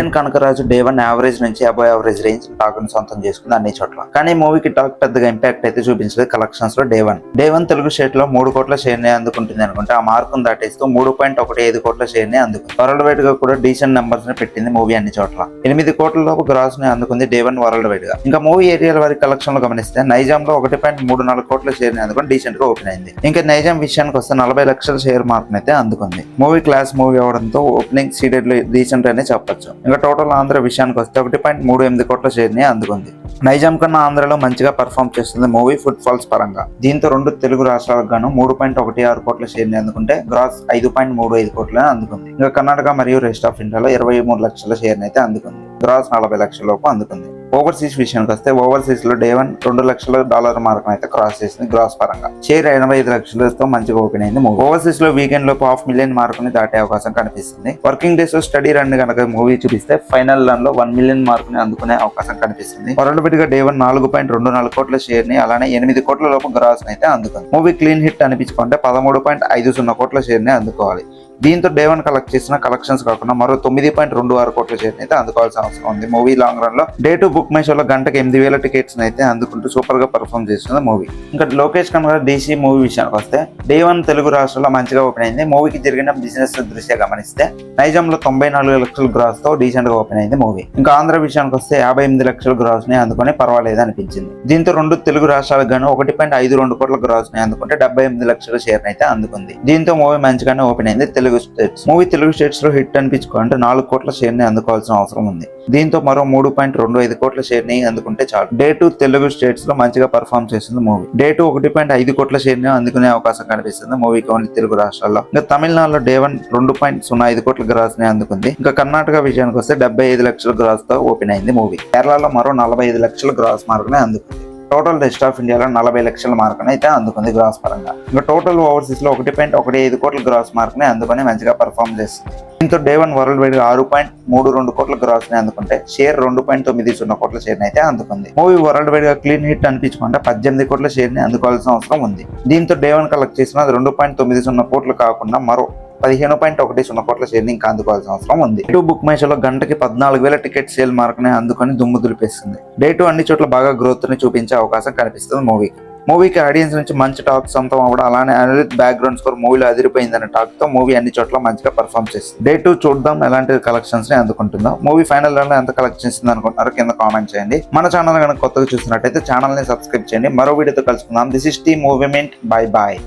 Kalyan Kanakaraju day 1 average నుంచి above average range talk ను సొంతం చేసుకుంది అన్ని చోట్ల. కానీ మూవీకి టాక్ పెద్దగా ఇంపాక్ట్ అయితే చూపించలేదు కలెక్షన్స్ లో. డే వన్ తెలుగు స్టేట్ లో 3 కోట్ల షేర్ ని అందుకుంటుంది అనుకుంటే ఆ మార్కును దాటేస్తూ 3.15 కోట్ల షేర్ ని అందుకుంది. వరల్డ్ వైడ్ గా కూడా డీసెంట్ నెంబర్స్ ని పెట్టింది మూవీ అన్ని చోట్ల. 8 కోట్ల లోపు గ్రాస్ ని అందుకుంది డే 1 వరల్డ్ వైడ్ గా. ఇంకా మూవీ ఏరియాల వారి కలెక్షన్ లో గమనిస్తే నైజాం లో 1.34 కోట్ల షేర్ ని అందుకుని డీసెంట్ గా ఓపెన్ అయింది. ఇంకా నైజాం విషయానికి వస్తే 40 లక్షల షేర్ మార్క్ అయితే అందుకుంది. మూవీ క్లాస్ మూవీ అవడంతో ఓపెనింగ్ సీడెడ్ లో డీసెంట్ అనే చెప్పొచ్చు. ఇంకా టోటల్ ఆంధ్ర విషయానికి వస్తే 1.38 కోట్ల షేర్ ని అందుకుంది. నైజాం కన్నా ఆంధ్రలో మంచిగా పర్ఫామ్ చేస్తుంది మూవీ ఫుడ్ ఫాల్స్ పరంగా. దీంతో 2 తెలుగు రాష్ట్రాలకు గాను 3.16 కోట్ల షేర్ ని అందుకుంటే గ్రాస్ 5.35 కోట్లని అందుకుంది. ఇంకా కర్ణాటక మరియు రెస్ట్ ఆఫ్ ఇండియాలో 23 లక్షల షేర్ అయితే అందుకుంది. గ్రాస్ 40 లక్షల లోపు అందుకుంది. ఓవర్సీస్ విషయానికి వస్తే ఓవర్సీస్ లో డే 1 $2 లక్షల మార్క్ అయితే క్రాస్ చేసింది గ్రాస్ పరంగా. షేర్ 85 లక్షలతో మంచిగా ఓపెన్ అయింది. ఓవర్సీస్ లో వీకెండ్ లోపు 500,000 మార్క్ ని దాటే అవకాశం కనిపిస్తుంది. వర్కింగ్ డేస్ లో స్టడీ రన్ కనుక మూవీ చూపిస్తే ఫైనల్ రన్ లో 1 మిలియన్ మార్క్ ని అందుకునే అవకాశం కనిపిస్తుంది. వరల్డ్ వైడ్ గా డే 1 4.24 కోట్ల షేర్ ని అలానే 8 కోట్ల లోపు గ్రాస్ అయితే అందుకుంది. మూవీ క్లీన్ హిట్ అనిపించుకుంటే 13.50 కోట్ల షేర్ ని అందుకోవాలి. దీంతో డే 1 కలెక్ట్ చేసిన కలెక్షన్స్ కాకుండా మరో 9.26 కోట్ల షేర్ అయితే అందుకోవాల్సిన అవసరం ఉంది. మూవీ లాంగ్ రన్ లో డే 2 బుక్ మై షోలో గంటకి 8,000 టికెట్స్ అయితే అందుకుంటూ సూపర్ గా పర్ఫామ్ చేస్తుంది మూవీ. ఇంకా లోకేష్ కనకరాజ్ డీసీ మూవీ విషయానికి వస్తే డే 1 తెలుగు రాష్ట్రాల్లో మంచిగా ఓపెన్ అయింది. మూవీకి జరిగిన బిజినెస్ దృష్ట్యా గమనిస్తే నైజాంలో 94 లక్షల గ్రాస్ తో డీసెంట్ గా ఓపెన్ అయింది మూవీ. ఇంకా ఆంధ్ర విషయానికి వస్తే 58 లక్షల గ్రాస్ ని అందుకుని పర్వాలేదు అనిపించింది. దీంతో 2 తెలుగు రాష్ట్రాలకు గాను 1.52 కోట్ల గ్రాస్ ని అందుకుంటే 78 లక్షల షేర్ అయితే అందుకుంది. దీంతో మూవీ మంచిగానే ఓపెన్ అయింది. తెలుగు స్టేట్స్ లో హిట్ అనిపించుకుంటే 4 కోట్ల షేర్ ని అందుకోవాల్సిన అవసరం ఉంది. దీంతో మరో 3.25 కోట్ల షేర్ ని అందుకుంటే చాలు. డే 2 తెలుగు స్టేట్స్ లో మంచిగా పర్ఫామ్ చేస్తుంది మూవీ. డే 2 1.5 కోట్ల షేర్ ని అందుకునే అవకాశం కనిపిస్తుంది మూవీకి ఓన్లీ తెలుగు రాష్ట్రాల్లో. ఇంకా తమిళనాడులో డే 1 2.05 కోట్ల గ్రాస్ ని అందుకుంది. ఇంకా కర్ణాటక విషయానికి వస్తే 75 లక్షల గ్రాస్ తో ఓపెన్ అయింది మూవీ. కేరళలో మరో 45 లక్షల గ్రాస్ మార్క్ ని అందుకుంది. టోటల్ రెస్ట్ ఆఫ్ ఇండియాలో 40 లక్షల మార్క్ అయితే అందుకుంది గ్రాస్ పరంగా. ఇంకా టోటల్ ఓవర్సీస్ లో 1.15 కోట్ల గ్రాస్ మార్క్ ని అందుకుని మంచిగా పర్ఫామ్ చేస్తుంది. దీంతో డే 1 వరల్డ్ వైడ్ 6.32 కోట్ల గ్రాస్ ని అందుకుంటే షేర్ 2.90 కోట్ల షేర్ అయితే అందుకుంది. మూవీ వరల్డ్ వైడ్ గా క్లీన్ హిట్ అనిపించుకుంటే 18 కోట్ల షేర్ ని అందుకోవాల్సిన అవసరం ఉంది. దీంతో డే 1 కలెక్ట్ చేసిన 2.90 కోట్లు కాకుండా మరో 15.10 కోట్ల షేర్ ని ఇంకా అందుకోవాల్సిన అవసరం ఉంది. డే 2 బుక్ మై షోలో గంటకి 14,000 టికెట్ సేల్ మార్క్ ని అందుకొని దుమ్ము దులిపేస్తుంది. డే 2 అన్ని చోట్ల బాగా గ్రోత్ ని చూపించే అవకాశం కనిపిస్తుంది మూవీకి ఆడియన్స్ నుంచి మంచి టాక్ సొంతం అవ్వడం అలానే అనిరుద్ బ్యాక్గ్రౌండ్ స్కోర్ మూవీలో అదిరిపోయిందనే టాక్ తో మూవీ అన్ని చోట్ల మంచిగా పర్ఫామ్ చేస్తుంది. డే 2 చూద్దాం ఎలాంటి కలెక్షన్స్ ని అందుకుంటుందో. మూవీ ఫైనల్ రన్ లో ఎంత కలెక్ట్ చేస్తుంది అనుకుంటున్నారో కింద కామెంట్ చేయండి. మన ఛానల్ కనుక కొత్తగా చూసినట్టయితే ఛానల్ ని సబ్స్క్రైబ్ చేయండి. మరో వీడియోతో కలుసుకుందాం. This is T movement. Bye bye.